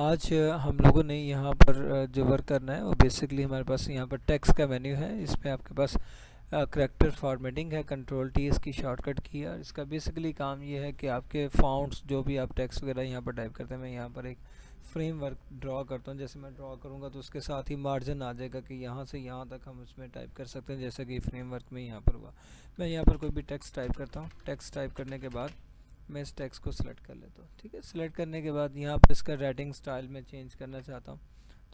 आज हम लोगों ने यहाँ पर जो वर्क करना है वो बेसिकली हमारे पास यहाँ पर टेक्स्ट का मेन्यू है। इसमें आपके पास करैक्टर फॉर्मेटिंग है, कंट्रोल टी इसकी शॉर्टकट की है। और इसका बेसिकली काम ये है कि आपके फ़ॉन्ट्स जो भी आप टेक्स्ट वगैरह यहाँ पर टाइप करते हैं, मैं यहाँ पर एक फ्रेमवर्क ड्रॉ करता हूँ। जैसे मैं ड्रॉ करूँगा तो उसके साथ ही मार्जिन आ जाएगा कि यहाँ से यहाँ तक हम उसमें टाइप कर सकते हैं, जैसा कि फ्रेमवर्क में यहाँ पर हुआ। मैं यहाँ पर कोई भी टेक्स्ट टाइप करता हूँ। टेक्स्ट टाइप करने के बाद मैं इस टेक्स्ट को सिलेक्ट कर लेता हूँ। ठीक है, सिलेक्ट करने के बाद यहाँ पर इसका राइटिंग स्टाइल में चेंज करना चाहता हूँ,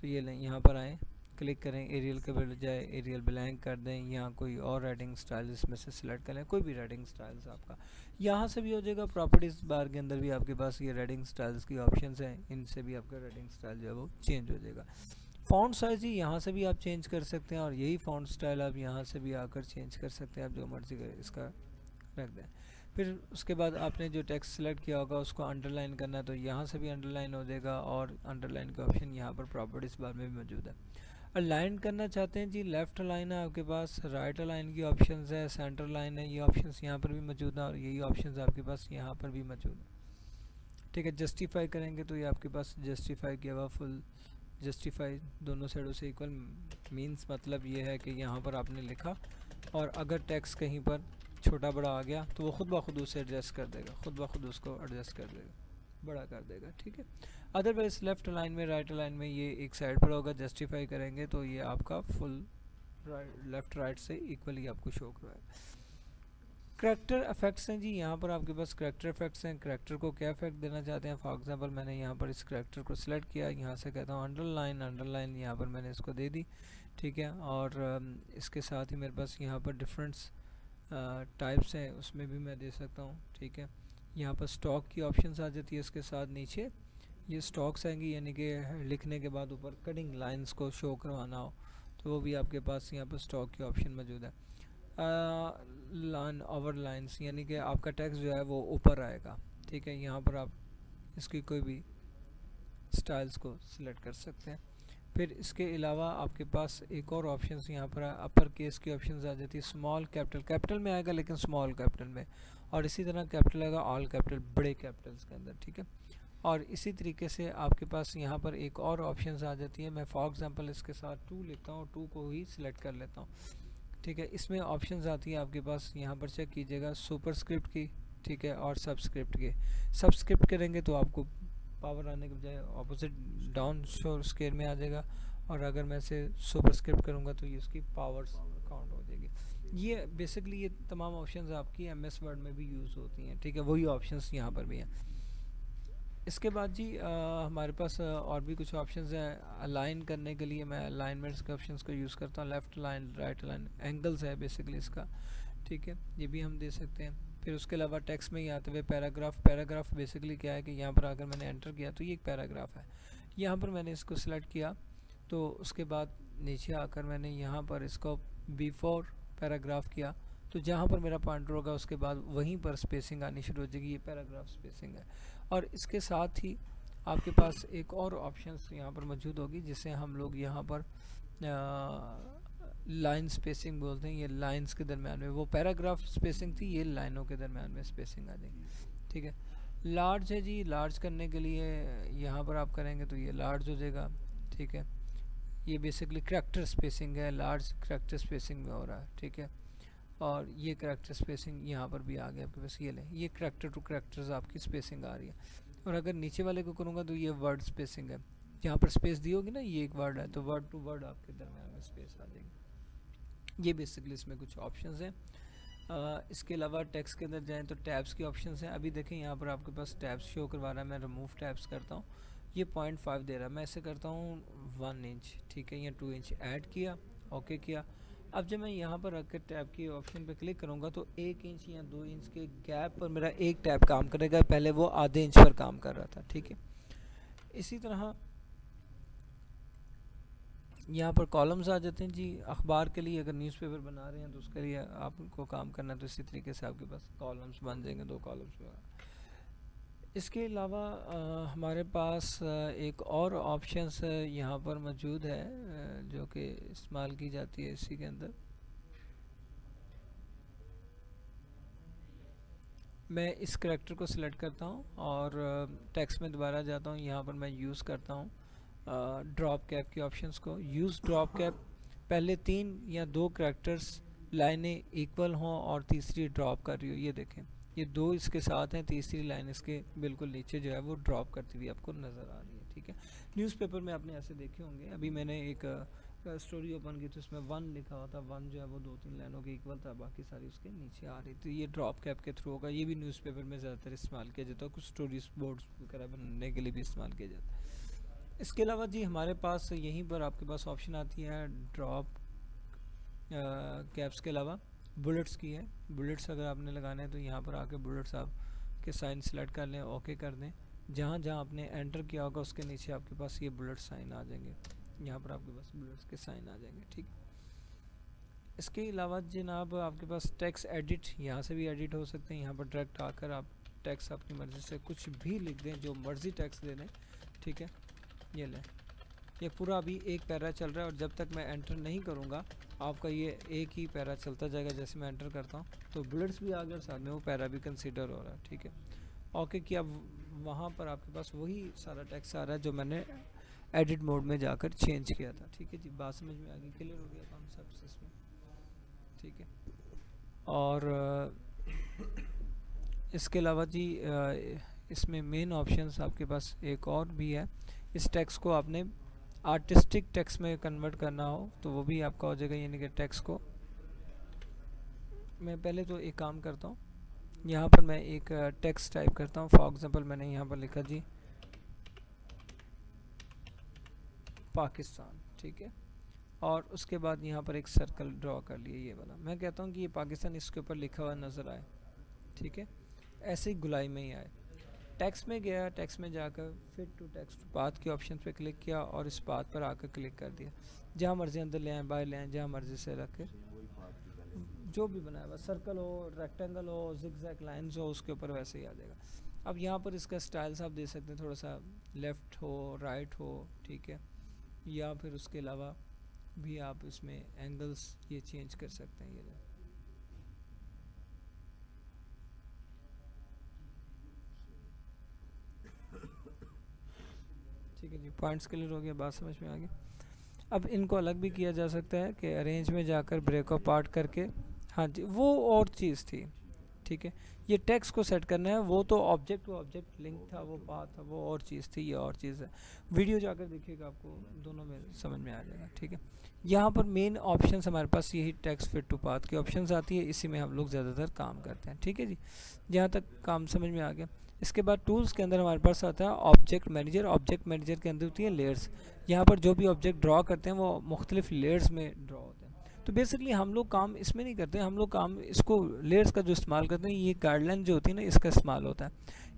तो ये लें, यहाँ पर आएँ, क्लिक करें, एरियल के बजाय एरियल ब्लैंक कर दें। यहाँ कोई और राइटिंग स्टाइल इसमें से सिलेक्ट करें, कोई भी राइटिंग स्टाइल्स आपका यहाँ से भी हो जाएगा। प्रॉपर्टीज़ बार के अंदर भी आपके पास ये राइटिंग स्टाइल्स की ऑप्शंस हैं, इनसे भी आपका राइटिंग स्टाइल जो है वो चेंज हो जाएगा। फ़ॉन्ट साइज़ ही यहाँ से भी आप चेंज कर सकते हैं, और यही फ़ॉन्ट स्टाइल आप यहाँ से भी आकर चेंज कर सकते हैं। आप जो मर्ज़ी करें इसका रख दें। फिर उसके बाद आपने जो टेक्स्ट सेलेक्ट किया होगा उसको अंडरलाइन करना है, तो यहाँ से भी अंडरलाइन हो जाएगा, और अंडरलाइन का ऑप्शन यहाँ पर प्रॉपर्टीज़ बार में भी मौजूद है। अलाइन करना चाहते हैं जी, लेफ़्ट अलाइन है आपके पास, राइट अलाइन की ऑप्शंस है, सेंटर लाइन है, ये ऑप्शंस यहाँ पर भी मौजूद है, और यही ऑप्शंस आपके पास यहाँ पर भी मौजूद है। ठीक है, जस्टिफाई करेंगे तो ये आपके पास जस्टिफाई किया हुआ फुल जस्टिफाई दोनों साइडों से इक्वल मीन्स मतलब ये है कि यहाँ पर आपने लिखा, और अगर टेक्स्ट कहीं पर छोटा बड़ा आ गया तो वो खुद ब खुद उसे एडजस्ट कर देगा, खुद ब खुद उसको एडजस्ट कर देगा, बड़ा कर देगा। ठीक है, अदरवाइज लेफ़्ट लाइन में राइट लाइन में ये एक साइड पर होगा। जस्टिफाई करेंगे तो ये आपका फुल लेफ़्ट राइट से इक्वली आपको शो करवाएगा। करैक्टर इफेक्ट्स हैं जी, यहाँ पर आपके पास करैक्टर इफेक्ट्स हैं। करैक्टर को क्या इफेक्ट देना चाहते हैं, फॉर एग्जांपल मैंने यहाँ पर इस करैक्टर को सिलेक्ट किया, यहाँ से कहता हूँ अंडरलाइन, अंडरलाइन यहाँ पर मैंने इसको दे दी। ठीक है, और इसके साथ ही मेरे पास यहाँ पर डिफरेंट्स टाइप्स हैं, उसमें भी मैं दे सकता हूँ। ठीक है, यहाँ पर स्टॉक की ऑप्शंस आ जाती है, इसके साथ नीचे ये स्टॉक्स आएंगी, यानी कि लिखने के बाद ऊपर कटिंग लाइंस को शो करवाना हो तो वो भी आपके पास यहाँ पर स्टॉक की ऑप्शन मौजूद है। लाइन ओवर लाइंस, यानी कि आपका टेक्स्ट जो है वो ऊपर आएगा। ठीक है, यहाँ पर आप इसकी कोई भी स्टाइल्स को सिलेक्ट कर सकते हैं। फिर इसके अलावा आपके पास एक और ऑप्शंस यहाँ पर अपर केस की ऑप्शंस आ जाती है। स्मॉल कैपिटल, कैपिटल में आएगा लेकिन स्मॉल कैपिटल में, और इसी तरह कैपिटल आएगा ऑल कैपिटल, बड़े कैपिटल्स के अंदर। ठीक है, और इसी तरीके से आपके पास यहाँ पर एक और ऑप्शंस आ जाती है। मैं फॉर एग्जांपल इसके साथ 2 लिखता हूँ, 2 को ही सिलेक्ट कर लेता हूँ। ठीक है, इसमें ऑप्शंस आती है आपके पास, यहाँ पर चेक कीजिएगा, सुपरस्क्रिप्ट की, ठीक है, और सबस्क्रिप्ट के। सबस्क्रिप्ट करेंगे तो आपको पावर आने के बजाय ऑपोजिट डाउन शो स्केल में आ जाएगा, और अगर मैं इसे सुपरस्क्रिप्ट करूँगा तो ये इसकी पावर्स काउंट हो जाएगी। ये बेसिकली ये तमाम ऑप्शंस आपकी एमएस वर्ड में भी यूज़ होती हैं। ठीक है, वही ऑप्शंस यहाँ पर भी हैं। इसके बाद जी हमारे पास और भी कुछ ऑप्शंस हैं अलाइन करने के लिए। मैं अलाइनमेंट्स के ऑप्शंस को यूज़ करता हूँ, left line, right line, angles है बेसिकली इसका। ठीक है, ये भी हम दे सकते हैं। फिर उसके अलावा टेक्स्ट में ही आते हुए पैराग्राफ, पैराग्राफ बेसिकली क्या है कि यहाँ पर अगर मैंने एंटर किया तो ये एक पैराग्राफ है। यहाँ पर मैंने इसको सिलेक्ट किया, तो उसके बाद नीचे आकर मैंने यहाँ पर इसको बिफोर पैराग्राफ किया, तो जहाँ पर मेरा पॉइंटर होगा उसके बाद वहीं पर स्पेसिंग आनी शुरू हो जाएगी, ये पैराग्राफ स्पेसिंग है। और इसके साथ ही आपके पास एक और ऑप्शंस यहाँ पर मौजूद होगी जिसे हम लोग यहाँ पर लाइन स्पेसिंग बोलते हैं। ये लाइंस के दरम्यान में, वो पैराग्राफ स्पेसिंग थी, ये लाइनों के दरम्यान में स्पेसिंग आ जाएगी। ठीक है, लार्ज है जी, लार्ज करने के लिए यहाँ पर आप करेंगे तो ये लार्ज हो जाएगा। ठीक है, ये बेसिकली करैक्टर स्पेसिंग है, लार्ज करैक्टर स्पेसिंग में हो रहा है। ठीक है, और ये करैक्टर स्पेसिंग यहाँ पर भी आ गया आपके पास, ये लें, ये करैक्टर टू करैक्टर्स आपकी स्पेसिंग आ रही है। और अगर नीचे वाले को करूँगा तो ये वर्ड स्पेसिंग है, यहाँ पर स्पेस दी होगी ना, ये एक वर्ड है तो वर्ड टू वर्ड आपके दरम्यान में स्पेस आ जाएगी। ये बेसिकली इसमें कुछ ऑप्शंस हैं। इसके अलावा टेक्स्ट के अंदर जाएँ तो टैब्स के ऑप्शंस हैं। अभी देखें यहाँ पर आपके पास टैब्स शो करवा रहा है, मैं रिमूव टैब्स करता हूँ, ये 0.5 दे रहा है, मैं इसे करता हूँ 1 इंच। ठीक है, या 2 इंच ऐड किया, ओके किया। अब जब मैं यहाँ पर रख कर टैब के ऑप्शन पे क्लिक करूँगा तो 1 इंच या 2 इंच के गैप पर मेरा एक टैब काम करेगा, पहले वो आधे इंच पर काम कर रहा था। ठीक है, इसी तरह यहाँ पर कॉलम्स आ जाते हैं जी। अखबार के लिए अगर न्यूज़पेपर बना रहे हैं तो उसके लिए आपको काम करना है, तो इसी तरीके से आपके पास कॉलम्स बन जाएंगे, 2 कॉलम्स वगैरह। इसके अलावा हमारे पास एक और ऑप्शंस यहाँ पर मौजूद है जो कि इस्तेमाल की जाती है इसी के अंदर। मैं इस करैक्टर को सिलेक्ट करता हूँ और टेक्स्ट में दोबारा जाता हूँ। यहाँ पर मैं यूज़ करता हूँ ड्रॉप कैप के ऑप्शंस को। यूज़ ड्रॉप कैप, पहले 3 या 2 करैक्टर्स लाइनें इक्वल हों और तीसरी ड्रॉप कर रही हो। ये देखें, ये 2 इसके साथ हैं, तीसरी लाइन इसके बिल्कुल नीचे जो है वो ड्रॉप करती हुई आपको नज़र आ रही है। ठीक है, न्यूज़पेपर में आपने ऐसे देखे होंगे। अभी मैंने एक स्टोरी ओपन की तो उसमें 1 लिखा हुआ था, 1 जो है वो 2-3 लाइनों के इक्वल था, बाकी सारी उसके नीचे आ रही थी। ये ड्रॉप कैप के थ्रू होगा। ये भी न्यूज़पेपर में ज़्यादातर इस्तेमाल किया जाता है, कुछ स्टोरीज बोर्ड्स वगैरह बनाने के लिए भी इस्तेमाल किया जाता है। इसके अलावा जी हमारे पास यहीं पर आपके पास ऑप्शन आती है ड्रॉप कैप्स के अलावा बुलेट्स की है। बुलेट्स अगर आपने लगाने हैं तो यहाँ पर आके बुलेट्स आप के साइन सेलेक्ट कर लें, ओके कर दें। जहाँ जहाँ आपने एंटर किया होगा उसके नीचे आपके पास ये बुलेट साइन आ जाएंगे। यहाँ पर आपके पास बुलेट्स के साइन आ जाएंगे। ठीक है, इसके अलावा जनाब आपके पास टेक्स्ट एडिट, यहाँ से भी एडिट हो सकते हैं। यहाँ पर डायरेक्ट आकर आप टेक्स्ट अपनी मर्ज़ी से कुछ भी लिख दें, जो मर्ज़ी टेक्स्ट दे दें। ठीक है, ये लें, ये पूरा अभी एक पैरा चल रहा है और जब तक मैं एंटर नहीं करूँगा आपका ये एक ही पैरा चलता जाएगा। जैसे मैं एंटर करता हूँ तो बुलेट्स भी आ गए और साथ में वो पैरा भी कंसीडर हो रहा है। ठीक है, ओके किया, वहाँ पर आपके पास वही सारा टेक्स्ट आ रहा है जो मैंने एडिट मोड में जाकर चेंज किया था। ठीक है जी, बात समझ में आ गई, क्लियर हो गया कॉन्सेप्ट इसमें। ठीक है, और इसके अलावा जी इसमें मेन ऑप्शंस आपके पास एक और भी है। इस टेक्स्ट को आपने आर्टिस्टिक टेक्स्ट में कन्वर्ट करना हो तो वो भी आपका हो जाएगा। यानी कि टेक्स्ट को मैं पहले तो एक काम करता हूँ, यहाँ पर मैं एक टेक्स्ट टाइप करता हूँ। फॉर एग्जांपल मैंने यहाँ पर लिखा जी पाकिस्तान। ठीक है, और उसके बाद यहाँ पर एक सर्कल ड्रॉ कर लिया, ये वाला। मैं कहता हूँ कि ये पाकिस्तान इसके ऊपर लिखा हुआ नज़र आए। ठीक है, ऐसे ही गुलाई में ही आए। टेक्स्ट में गया, टेक्स्ट में जाकर फिट टू टेक्स्ट पाथ के ऑप्शन पे क्लिक किया और इस पाथ पर आकर क्लिक कर दिया। जहाँ मर्जी अंदर ले आए, बाहर ले आए, जहाँ मर्जी से रख के जो भी बनाया हुआ, सर्कल हो, रेक्टेंगल हो, जिगजैग लाइंस हो, उसके ऊपर वैसे ही आ जाएगा। अब यहाँ पर इसका स्टाइल्स आप दे सकते हैं, थोड़ा सा लेफ़्ट हो, राइट हो। ठीक है, या फिर उसके अलावा भी आप इसमें एंगल्स ये चेंज कर सकते हैं। ये ठीक है जी, पॉइंट्स क्लियर हो गया, बात समझ में आ गई। अब इनको अलग भी किया जा सकता है कि अरेंज में जाकर ब्रेक ऑफ पार्ट करके, हाँ जी वो और चीज़ थी। ठीक है, ये टेक्स्ट को सेट करना है, वो तो ऑब्जेक्ट टू ऑब्जेक्ट लिंक था, वो पाथ था, वो और चीज़ थी, ये और चीज़ है। वीडियो जाकर देखिएगा, आपको दोनों में समझ में आ जाएगा। ठीक है, यहाँ पर मेन ऑप्शंस हमारे पास यही टेक्स्ट फिट टू पाथ की ऑप्शंस आती है, इसी में हम लोग ज़्यादातर काम करते हैं। ठीक है जी, जहाँ तक काम समझ में आ गया। इसके बाद टूल्स के अंदर हमारे पास आता है ऑब्जेक्ट मैनेजर। ऑब्जेक्ट मैनेजर के अंदर होती है लेयर्स। यहाँ पर जो भी ऑब्जेक्ट ड्रॉ करते हैं वो मुख्तलिफ लेयर्स में ड्रॉ होते हैं। तो बेसिकली हम लोग काम इसमें नहीं करते, हम लोग काम इसको लेयर्स का जो इस्तेमाल करते हैं, ये गाइडलाइन जो होती है ना, इसका इस्तेमाल होता है।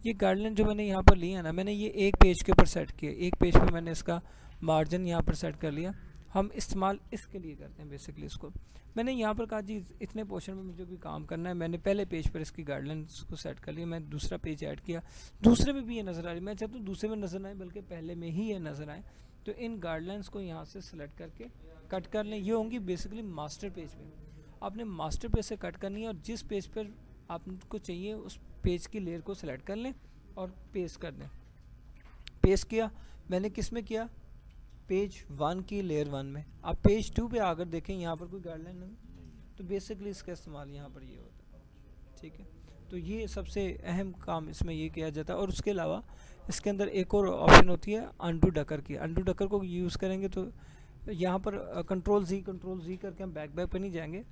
ये गाइडलाइन जो मैंने यहाँ पर लिया है ना, मैंने ये एक पेज के ऊपर सेट किया, एक पेज पे मैंने इसका मार्जिन यहाँ पर सेट कर लिया। हम इस्तेमाल इसके लिए करते हैं बेसिकली इसको। मैंने यहाँ पर कहा जी इतने पोर्शन में मुझे भी काम करना है, मैंने पहले पेज पर इसकी गाइडलाइंस को सेट कर लिया, मैं दूसरा पेज ऐड किया, दूसरे में भी ये नज़र आ रही है। मैं चाहता हूँ दूसरे में नज़र आए बल्कि पहले में ही ये नज़र आए। तो इन गाइडलाइंस को यहाँ से सिलेक्ट करके कट कर लें। ये होंगी बेसिकली मास्टर पेज पे, आपने मास्टर पेज से कट करनी है और जिस पेज पर आपको चाहिए उस पेज की लेयर को सिलेक्ट कर लें और पेस्ट कर दें। पेस्ट किया मैंने किस में किया, पेज 1 की लेयर 1 में। आप पेज 2 पे आकर देखें, यहाँ पर कोई गाइडलाइन नहीं, तो बेसिकली इसका इस्तेमाल यहाँ पर ये होता है। ठीक है, तो ये सबसे अहम काम इसमें ये किया जाता है। और उसके अलावा इसके अंदर एक और ऑप्शन होती है अनडू डकर की। अनडू डकर को यूज़ करेंगे तो यहाँ पर कंट्रोल जी करके हम बैक पे नहीं जाएंगे,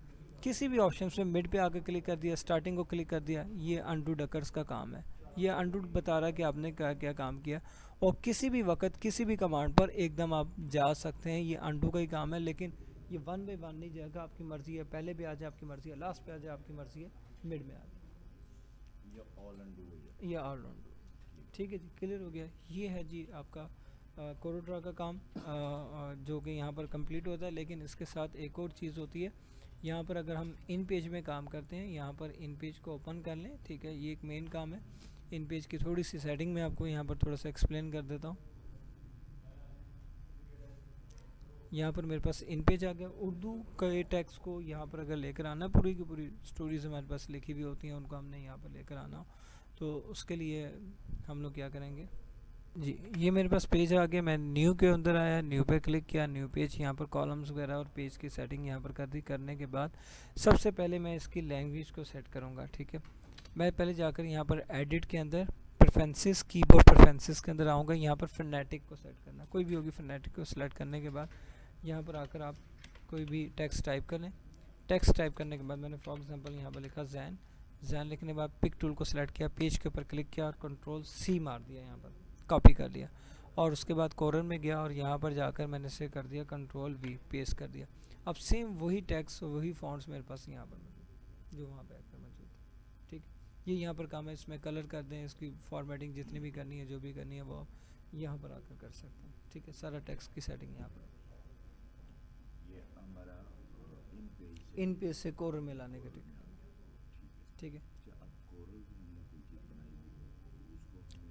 किसी भी ऑप्शन में मिड पे आकर क्लिक कर दिया, स्टार्टिंग को क्लिक कर दिया, ये अनडू डकर्स का काम है। ये अनडू बता रहा है कि आपने क्या क्या काम किया, और किसी भी वक्त किसी भी कमांड पर एकदम आप जा सकते हैं। ये अनडू का ही काम है, लेकिन ये 1 बाय 1 नहीं जाएगा, आपकी मर्ज़ी है, पहले भी आ जाए आपकी मर्ज़ी है, लास्ट पे आ जाए आपकी मर्ज़ी है, मिड में आ जाए, ये ऑल अनडू। ठीक है जी, क्लियर हो गया। ये है जी आपका कोरोड्रा का काम जो कि यहाँ पर कंप्लीट होता है। लेकिन इसके साथ एक और चीज़ होती है, यहाँ पर अगर हम इन पेज में काम करते हैं, यहाँ पर इन पेज को ओपन कर लें। ठीक है, ये एक मेन काम है। इन पेज की थोड़ी सी सेटिंग मैं आपको यहाँ पर थोड़ा सा एक्सप्लेन कर देता हूँ। यहाँ पर मेरे पास इन पेज आ गया। उर्दू के टेक्स्ट को यहाँ पर अगर लेकर आना, पूरी की पूरी स्टोरीज हमारे पास लिखी हुई होती हैं, उनको हमने यहाँ पर लेकर आना हो, तो उसके लिए हम लोग क्या करेंगे जी। ये मेरे पास पेज आ गया, मैं न्यू के अंदर आया, न्यू पे क्लिक किया, न्यू पेज, यहाँ पर कॉलम्स वगैरह और पेज की सेटिंग यहाँ पर कर दी। करने के बाद सबसे पहले मैं इसकी लैंग्वेज को सेट करूँगा, ठीक है। मैं पहले जाकर यहाँ पर एडिट के अंदर प्रेफरेंसेस, कीबोर्ड प्रेफरेंसेस के अंदर आऊँगा। यहाँ पर फोनेटिक को सेट करना, कोई भी होगी फोनेटिक को सेलेक्ट करने के बाद यहाँ पर आकर आप कोई भी टेक्स्ट टाइप कर लें। टेक्स्ट टाइप करने के बाद मैंने फॉर एग्जांपल यहाँ पर लिखा जैन। जैन लिखने के बाद पिक टूल को सिलेक्ट किया, पेज के ऊपर क्लिक किया और कंट्रोल सी मार दिया, यहाँ पर कॉपी कर लिया। और उसके बाद कॉर्नर में गया और यहाँ पर जाकर मैंने इसे कर दिया कंट्रोल वी, पेस्ट कर दिया। अब सेम वही टेक्स्ट, वही फॉन्ट्स मेरे पास यहाँ पर जो वहाँ पर आकर मौजूद है, ठीक है। ये यहाँ पर काम है, इसमें कलर कर दें, इसकी फॉर्मेटिंग जितनी भी करनी है, जो भी करनी है वो आप यहाँ पर आकर कर सकते हैं, ठीक है। सारा टेक्स्ट की सेटिंग यहाँ पर इन पेज से कोरल में लाने के लिए, ठीक है।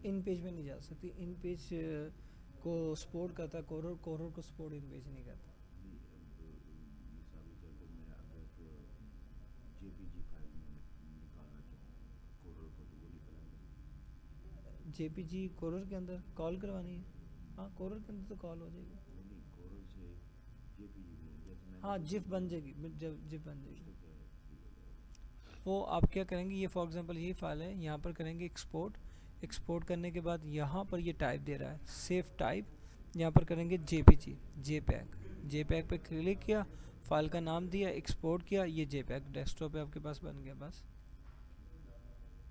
इन पेज में नहीं जा सकती, इन पेज को सपोर्ट करता है कोरल, कोरल को सपोर्ट इन पेज नहीं करता। जेपीजी कोरल के अंदर कॉल करवानी है, हाँ कोरल के अंदर तो कॉल हो जाएगी, हाँ जिफ बन जाएगी, जब जिफ बन जाएगी वो आप क्या करेंगे, ये फॉर एग्जांपल ये फाइल है, यहाँ पर करेंगे एक्सपोर्ट। एक्सपोर्ट करने के बाद यहाँ पर ये टाइप दे रहा है सेव टाइप, यहाँ पर करेंगे जेपीजी, जेपैग। जेपैग पे क्लिक किया, फाइल का नाम दिया, एक्सपोर्ट किया, ये जेपैग डेस्कटॉप पे आपके पास बन गया बस,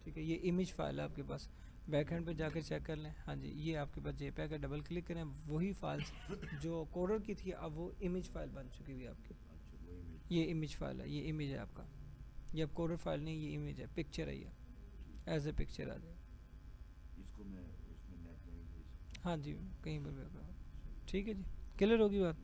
ठीक है। ये इमेज फाइल है आपके पास, बैकएंड पे जाकर चेक कर लें, हाँ जी ये आपके पास जेपैग है। डबल क्लिक करें, वही फाइल्स जो कोरल की थी अब वो इमेज फाइल बन चुकी हुई है आपकी, ये इमेज फाइल है, ये इमेज है आपका, ये अब कोरल फाइल नहीं, ये इमेज है, पिक्चर है, ये एज ए पिक्चर आ जाए। इसको मैं उसमें नेट में भी भेज सकता हूं, हाँ जी कहीं पर भी, ठीक है जी। क्लियर होगी बात।